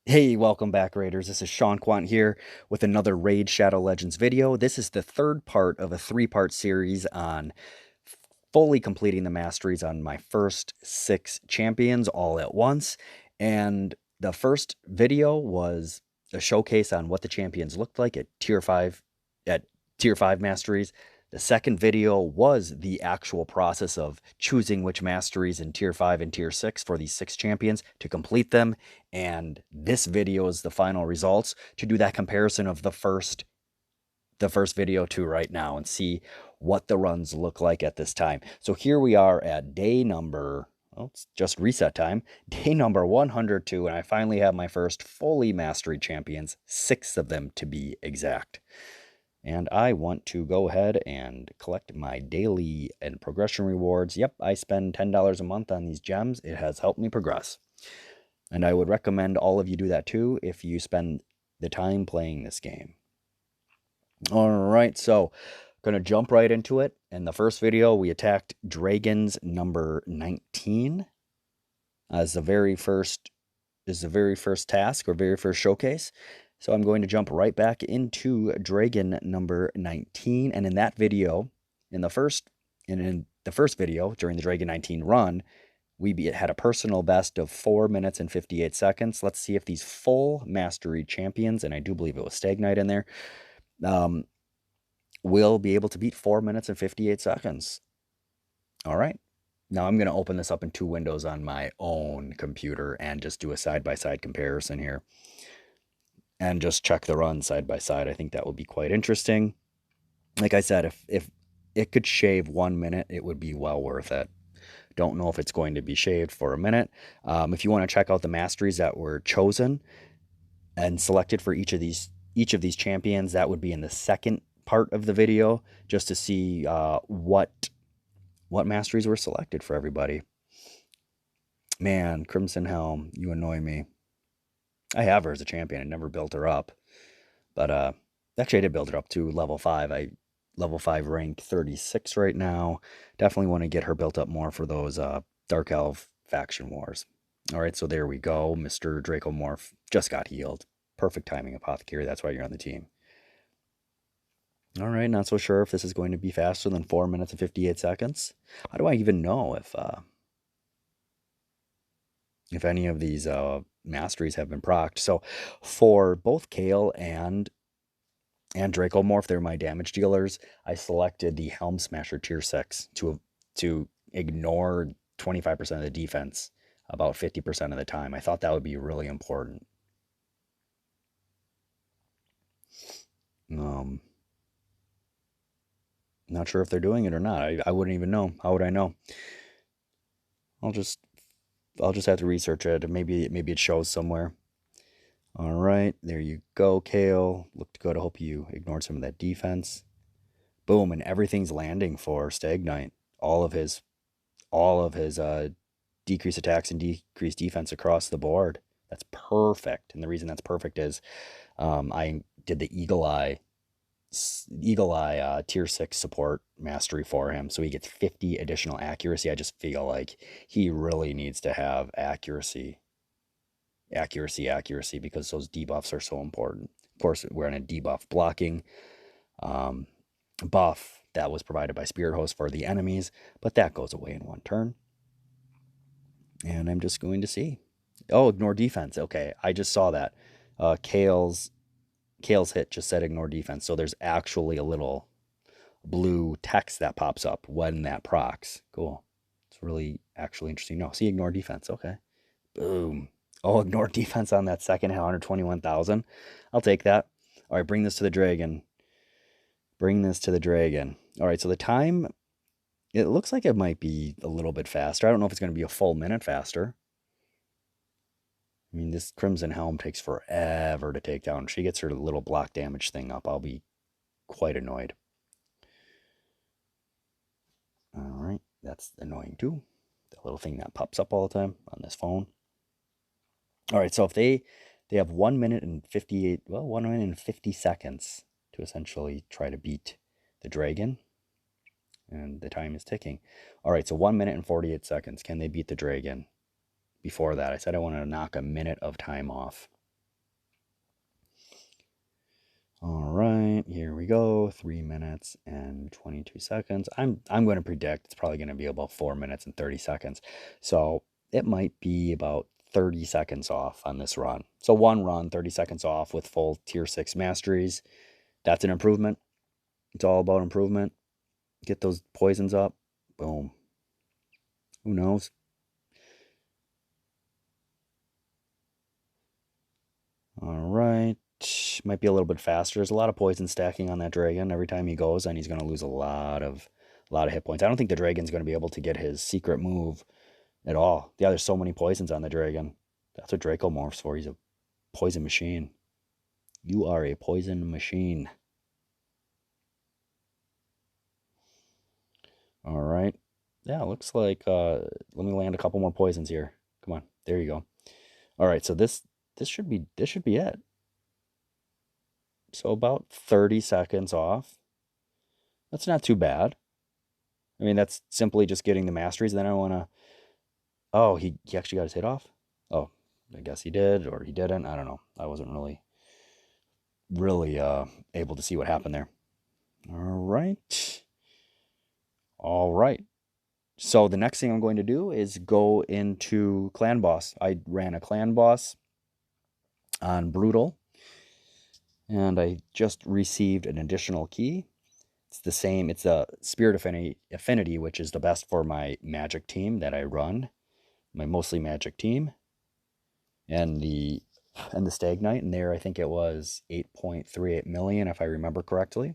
Hey, welcome back, Raiders. This is Sean Quant here with another Raid Shadow Legends video. This is the third part of a three-part series on fully completing the masteries on my first 6 champions all at once. And the first video was a showcase on what the champions looked like at tier 5 masteries. The second video was the actual process of choosing which masteries in tier 5 and tier 6 for these 6 champions to complete them. And this video is the final results to do that comparison of the first video to right now and see what the runs look like at this time. So here we are at day number, well, it's just reset time, day number 102, and I finally have my first fully mastery champions, 6 of them to be exact. And I want to go ahead and collect my daily and progression rewards. Yep, I spend $10 a month on these gems. It has helped me progress. And I would recommend all of you do that too if you spend the time playing this game. All right, so going to jump right into it. In the first video, we attacked dragons number 19 as the very first task or very first showcase. So I'm going to jump right back into dragon number 19, and in that video, in the first video during the dragon 19 run, we had a personal best of 4 minutes and 58 seconds. Let's see if these full mastery champions, and I do believe it was Stag Knight in there, will be able to beat 4 minutes and 58 seconds. All right. Now I'm going to open this up in 2 windows on my own computer and just do a side-by-side comparison here. And just check the run side by side. I think that would be quite interesting. Like I said, if it could shave 1 minute, it would be well worth it. Don't know if it's going to be shaved for a minute. If you want to check out the masteries that were chosen and selected for each of these champions, that would be in the second part of the video, just to see what masteries were selected for everybody. Man, Crimson Helm, you annoy me. I have her as a champion. I never built her up, but actually I did build her up to level 5. Level 5 rank 36 right now. Definitely want to get her built up more for those Dark Elf faction wars. All right, so there we go. Mr. Dracomorph just got healed. Perfect timing, Apothecary. That's why you're on the team. All right, not so sure if this is going to be faster than 4 minutes and 58 seconds. How do I even know if any of these masteries have been procced? So for both Kael and Dracomorph, they're my damage dealers. I selected the Helm Smasher tier 6 to ignore 25% of the defense about 50% of the time. I thought that would be really important. Not sure if they're doing it or not. I wouldn't even know. How would I know? I'll just have to research it. Maybe it shows somewhere. All right, there you go, Kael. Looked good. I hope you ignored some of that defense. Boom, and everything's landing for Stag Knight. All of his decreased attacks and decreased defense across the board. That's perfect. And the reason that's perfect is I did the Eagle Eye tier 6 support mastery for him, so he gets 50 additional accuracy. I just feel like he really needs to have accuracy because those debuffs are so important. Of course, we're on a debuff blocking buff that was provided by Spirit Host for the enemies, but that goes away in 1 turn. And I'm just going to see. Oh, ignore defense. Okay, I just saw that. Kael's hit just said ignore defense. So there's actually a little blue text that pops up when that procs. Cool. It's really actually interesting. No, see, ignore defense. Okay. Boom. Oh, ignore defense on that second 121,000. I'll take that. All right, bring this to the dragon. All right, so the time, it looks like it might be a little bit faster. I don't know if it's going to be a full minute faster. I mean, this Crimson Helm takes forever to take down. If she gets her little block damage thing up, I'll be quite annoyed. All right, that's annoying too. The little thing that pops up all the time on this phone. All right, so if they have 1 minute and 1 minute and 50 seconds to essentially try to beat the dragon, and the time is ticking. All right, so 1 minute and 48 seconds. Can they beat the dragon? Before that, I said I wanted to knock a minute of time off. All right, here we go. 3 minutes and 22 seconds. I'm going to predict it's probably going to be about 4 minutes and 30 seconds. So it might be about 30 seconds off on this run. So one run, 30 seconds off with full tier 6 masteries. That's an improvement. It's all about improvement. Get those poisons up. Boom. Who knows? All right. Might be a little bit faster. There's a lot of poison stacking on that dragon. Every time he goes, and he's going to lose a lot of hit points. I don't think the dragon's going to be able to get his secret move at all. Yeah, there's so many poisons on the dragon. That's what Dracomorph's for. He's a poison machine. You are a poison machine. All right. Yeah, looks like let me land a couple more poisons here. Come on. There you go. All right, so this should be it. So about 30 seconds off. That's not too bad. I mean, that's simply just getting the masteries. Then I want to. Oh, he actually got his hit off? Oh, I guess he did, or he didn't. I don't know. I wasn't really able to see what happened there. All right. All right. So the next thing I'm going to do is go into clan boss. I ran a clan boss on brutal, and I just received an additional key. It's the same. It's a spirit affinity, which is the best for my magic team that I run, my mostly magic team, and the Stag Knight. And there, I think it was 8.38 million, if I remember correctly.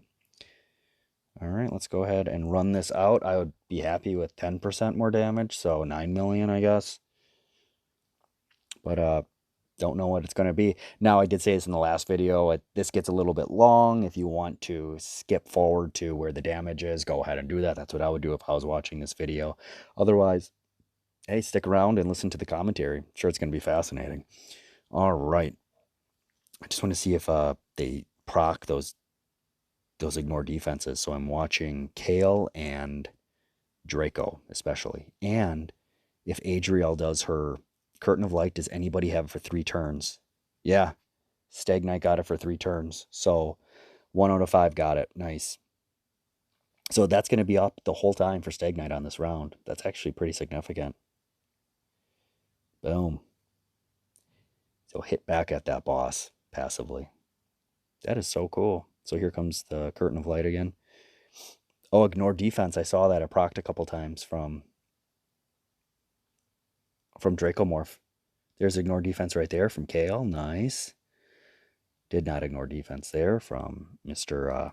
All right, let's go ahead and run this out. I would be happy with 10% more damage, so 9 million, I guess. But don't know what it's going to be. Now, I did say this in the last video. This gets a little bit long. If you want to skip forward to where the damage is, go ahead and do that. That's what I would do if I was watching this video. Otherwise, hey, stick around and listen to the commentary. I'm sure it's going to be fascinating. All right. I just want to see if they proc those ignore defenses. So I'm watching Kael and Draco, especially. And if Adriel does her Curtain of Light, does anybody have it for 3 turns? Yeah, Stag Knight got it for 3 turns. So 1 out of 5 got it. Nice. So that's going to be up the whole time for Stag Knight on this round. That's actually pretty significant. Boom. So hit back at that boss passively. That is so cool. So here comes the Curtain of Light again. Oh, ignore defense. I saw that. I procced a couple times from Dracomorph. There's ignore defense right there from Kael. Nice. Did not ignore defense there from Mr.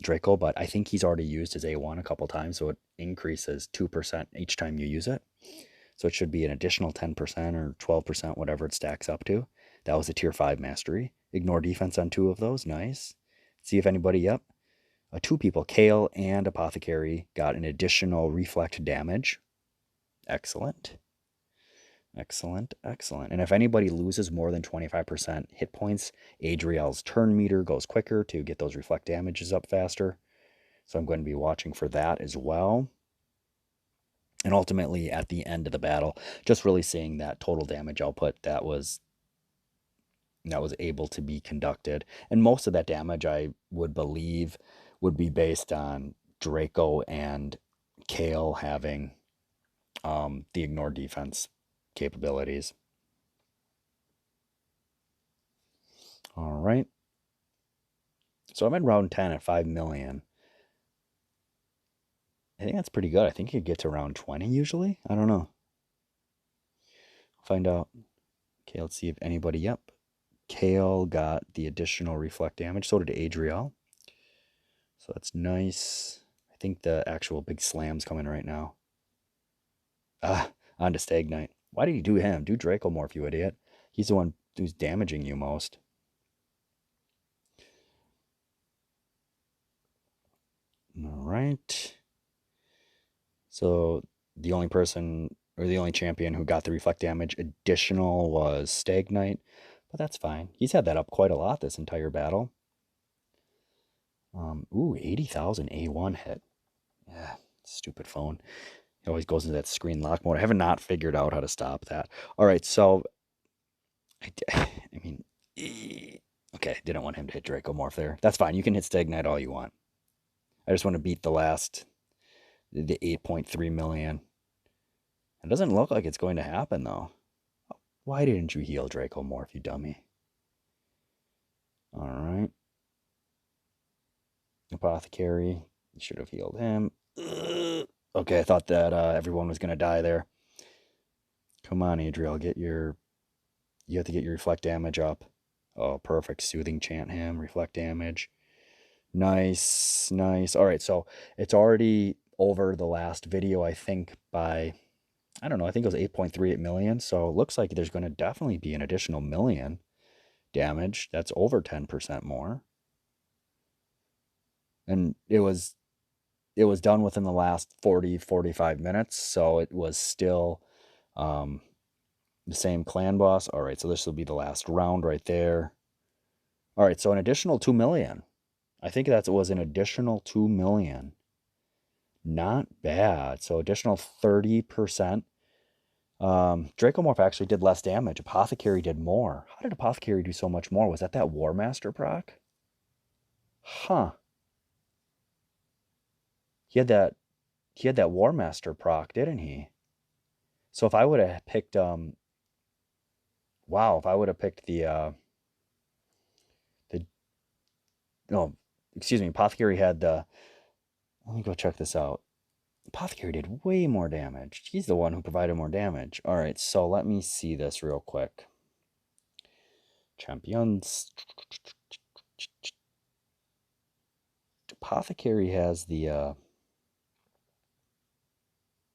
Draco, but I think he's already used his A1 a couple times, so it increases 2% each time you use it. So it should be an additional 10% or 12%, whatever it stacks up to. That was a tier 5 mastery. Ignore defense on 2 of those. Nice. See if anybody, yep. 2 people, Kael and Apothecary, got an additional reflect damage. Excellent. Excellent, excellent. And if anybody loses more than 25% hit points, Adriel's turn meter goes quicker to get those reflect damages up faster. So I'm going to be watching for that as well. And ultimately, at the end of the battle, just really seeing that total damage output that was able to be conducted. And most of that damage, I would believe, would be based on Draco and Kael having the ignore defense capabilities. All right. So I'm in round 10 at 5 million. I think that's pretty good. I think you get to round 20 usually. I don't know. Find out. Okay, let's see if anybody. Yep. Kael got the additional reflect damage. So did Adriel. So that's nice. I think the actual big slam's coming right now. On to Stag Knight. Why did you do him? Do Dracomorph, you idiot. He's the one who's damaging you most. All right. So the only person or the only champion who got the reflect damage additional was Stag Knight, but that's fine. He's had that up quite a lot this entire battle. Ooh, 80,000 A1 hit. Yeah, stupid phone. It always goes into that screen lock mode. I have not figured out how to stop that. All right, so I mean, okay, Okay, didn't want him to hit Dracomorph there. That's fine. You can hit Stagnite all you want. I just want to beat the 8.3 million. It doesn't look like it's going to happen, though. Why didn't you heal Dracomorph, you dummy? All right. Apothecary. You should have healed him. Ugh. Okay, I thought that everyone was going to die there. Come on, Adriel. You have to get your reflect damage up. Oh, perfect. Soothing chant him. Reflect damage. Nice, nice. All right, so it's already over the last video, I think, by, I don't know, I think it was 8.38 million. So it looks like there's going to definitely be an additional million damage. That's over 10% more. And it was done within the last 45 minutes. So it was still the same clan boss. All right, so this will be the last round right there. All right, so an additional 2 million. I think that was an additional 2 million. Not bad. So additional 30%. Dracomorph actually did less damage. Apothecary did more. How did Apothecary do so much more? Was that War Master proc? Huh. He had that War Master proc, didn't he? So if I would have picked wow, if I would have picked the no, excuse me, Apothecary had the, let me go check this out. Apothecary did way more damage. He's the one who provided more damage. All right, so let me see this real quick. Champions. Apothecary has the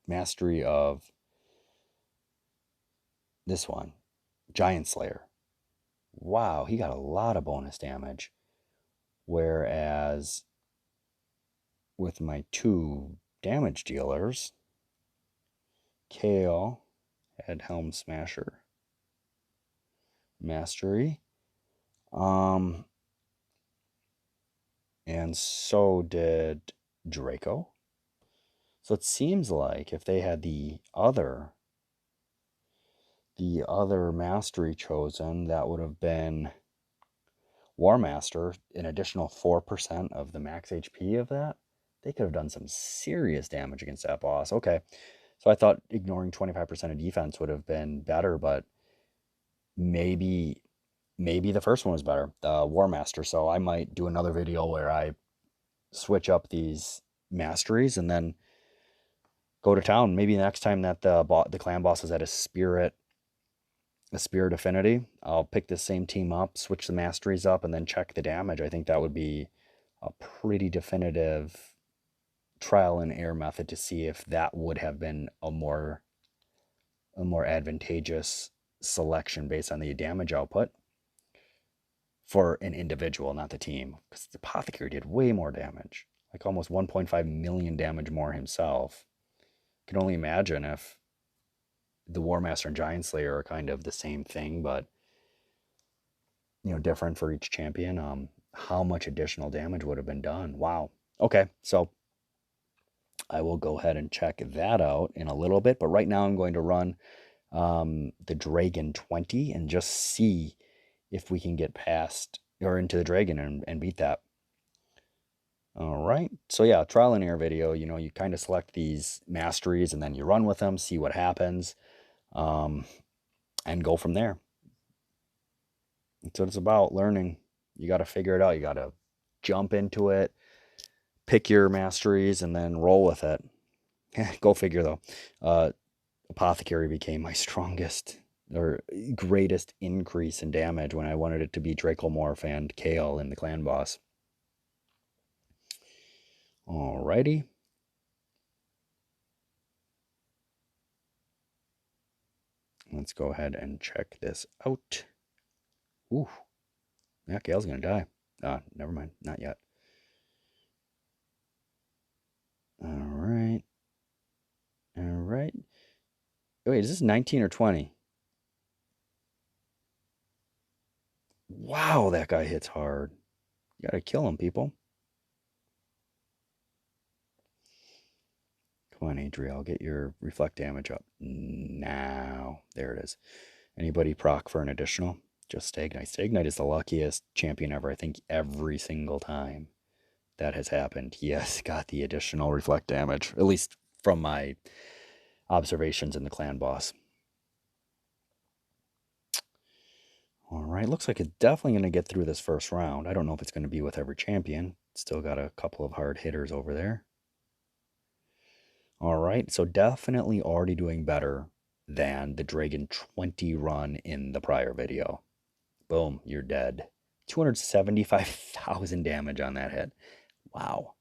mastery of this one, Giant Slayer. Wow, he got a lot of bonus damage. Whereas with my two damage dealers, Kael had Helm Smasher mastery. And so did Draco. So it seems like if they had the other mastery chosen, that would have been War Master, an additional 4% of the max HP of that. They could have done some serious damage against that boss. Okay, so I thought ignoring 25% of defense would have been better, but maybe the first one was better, the War Master. So I might do another video where I switch up these masteries and then go to town. Maybe the next time that the clan boss is at a spirit affinity, I'll pick the same team up, switch the masteries up, and then check the damage. I think that would be a pretty definitive trial and error method to see if that would have been a more advantageous selection based on the damage output for an individual, not the team. Because the Apothecary did way more damage, like almost 1.5 million damage more himself. I can only imagine if the War Master and Giant Slayer are kind of the same thing, but different for each champion. How much additional damage would have been done? Wow. Okay, so I will go ahead and check that out in a little bit, but right now I'm going to run the Dragon 20 and just see if we can get past or into the Dragon and beat that. All right, so yeah, trial and error video. You kind of select these masteries and then you run with them, see what happens, and go from there. That's what it's about, learning. You got to figure it out. You got to jump into it, pick your masteries, and then roll with it. Go figure, though. Apothecary became my strongest or greatest increase in damage when I wanted it to be Dracomorph and Kael in the clan boss. Alrighty. Let's go ahead and check this out. Ooh. Yeah, Kael's going to die. Never mind. Not yet. Alright. Alright. Wait, is this 19 or 20? Wow, that guy hits hard. You gotta kill him, people. Come on, Adriel, get your reflect damage up. Now. There it is. Anybody proc for an additional? Just Stag Knight. Stag Knight is the luckiest champion ever. I think every single time that has happened, he has got the additional reflect damage, at least from my observations in the clan boss. All right, looks like it's definitely going to get through this first round. I don't know if it's going to be with every champion. Still got a couple of hard hitters over there. All right, so definitely already doing better than the Dragon 20 run in the prior video. Boom, you're dead. 275,000 damage on that hit. Wow.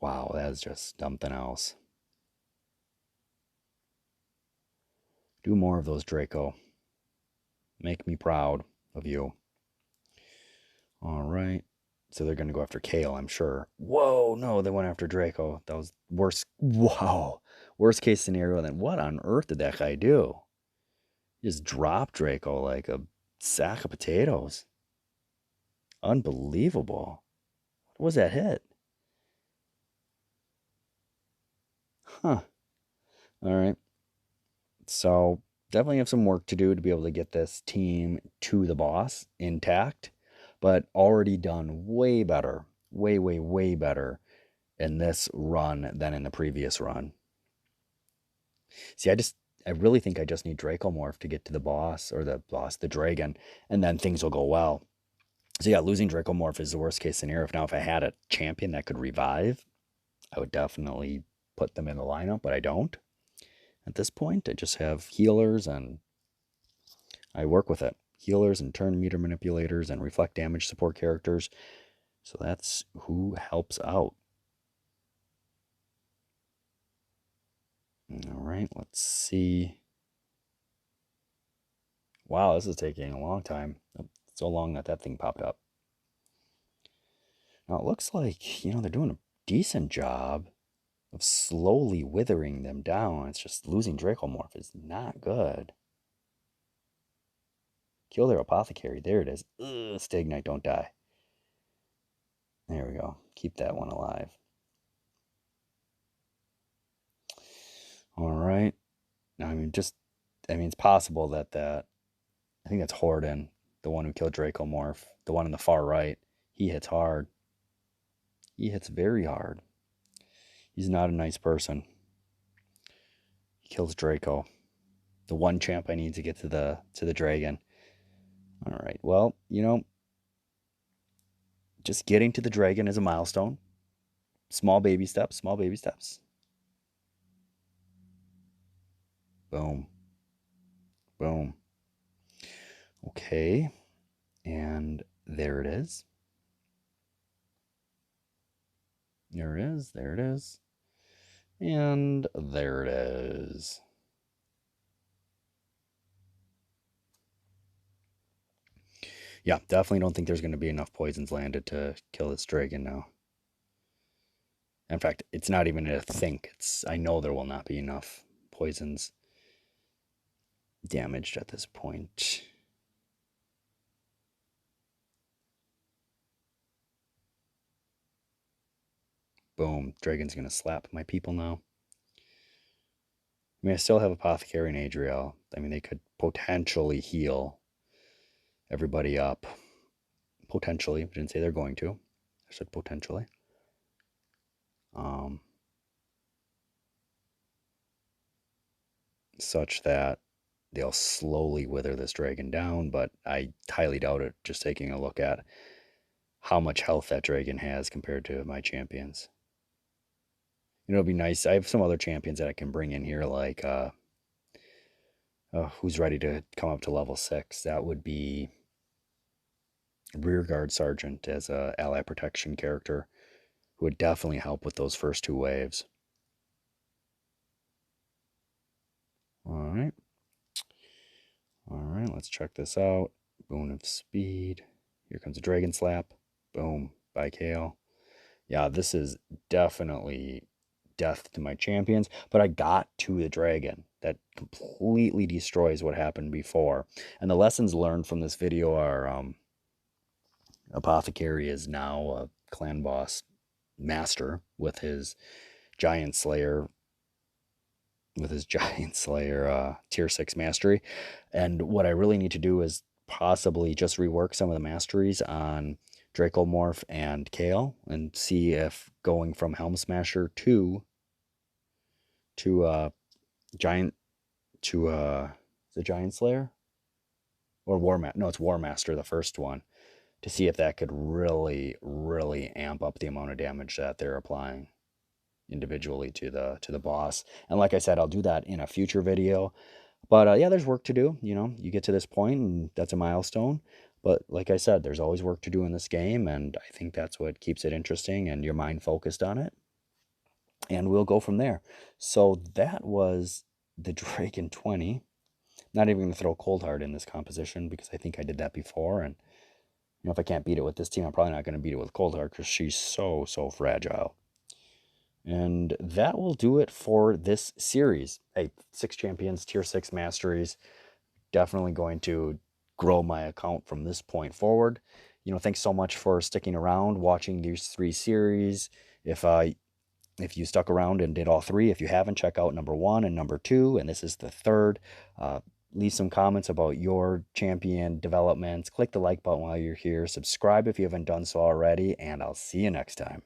Wow, that's just something else. Do more of those, Draco. Make me proud of you. All right. So they're going to go after Kael, I'm sure. Whoa, no, they went after Draco. That was worse. Wow. Worst case scenario. Then what on earth did that guy do? He just dropped Draco like a sack of potatoes. Unbelievable. What was that hit? Huh. All right. So definitely have some work to do to be able to get this team to the boss intact, but already done way better, way better in this run than in the previous run. See, I really think I just need Dracomorph to get to the boss, or the dragon, and then things will go well. So yeah, losing Dracomorph is the worst case scenario. If I had a champion that could revive, I would definitely put them in the lineup, but I don't. At this point, I just have healers and I work with it. Healers and turn meter manipulators and reflect damage support characters. So that's who helps out. All right, let's see. Wow, this is taking a long time. So long that thing popped up. Now it looks like, they're doing a decent job of slowly withering them down. It's just losing Dracomorph is not good. Kill their Apothecary. There it is. Ugh, Stag Knight, don't die. There we go. Keep that one alive. All right. It's possible that I think that's Horden, the one who killed Dracomorph, the one on the far right. He hits hard. He hits very hard. He's not a nice person. He kills Draco. The one champ I need to get to the dragon. All right. Well, just getting to the dragon is a milestone. Small baby steps, small baby steps. Boom. Boom. Okay. And there it is. There it is. There it is. And there it is. Yeah, definitely don't think there's going to be enough poisons landed to kill this dragon now. In fact, it's not even a think. I know there will not be enough poisons damaged at this point. Boom. Dragon's going to slap my people now. I still have Apothecary and Adriel. They could potentially heal everybody up. Potentially. I didn't say they're going to. I said potentially. Such that they'll slowly wither this dragon down, but I highly doubt it, just taking a look at how much health that dragon has compared to my champions. It'll be nice. I have some other champions that I can bring in here, like who's ready to come up to level 6. That would be Rearguard Sergeant as a ally protection character, who would definitely help with those first 2 waves. All right, let's check this out. Boon of Speed. Here comes a Dragon Slap. Boom, by Kael. Yeah, this is definitely death to my champions, but I got to the dragon. That completely destroys what happened before. And the lessons learned from this video are Apothecary is now a clan boss master with his giant slayer with his Giant Slayer tier 6 mastery. And what I really need to do is possibly just rework some of the masteries on Dracomorph and Kael and see if going from Helm Smasher to Giant to the Giant Slayer or no, it's War Master, the first one, to see if that could really, really amp up the amount of damage that they're applying individually to the boss. And like I said, I'll do that in a future video. But yeah, there's work to do. You know, you get to this point, and that's a milestone. But like I said, there's always work to do in this game, and I think that's what keeps it interesting and your mind focused on it. And we'll go from there. So that was the Dragon 20. Not even going to throw Coldheart in this composition because I think I did that before. And, you know, if I can't beat it with this team, I'm probably not going to beat it with Coldheart because she's so, so fragile. And that will do it for this series. Hey, 6 champions, tier 6 masteries. Definitely going to grow my account from this point forward. You know, thanks so much for sticking around, watching these 3 series. If you stuck around and did all 3, if you haven't, check out number 1 and number 2, and this is the 3rd. Leave some comments about your champion developments. Click the like button while you're here. Subscribe if you haven't done so already, and I'll see you next time.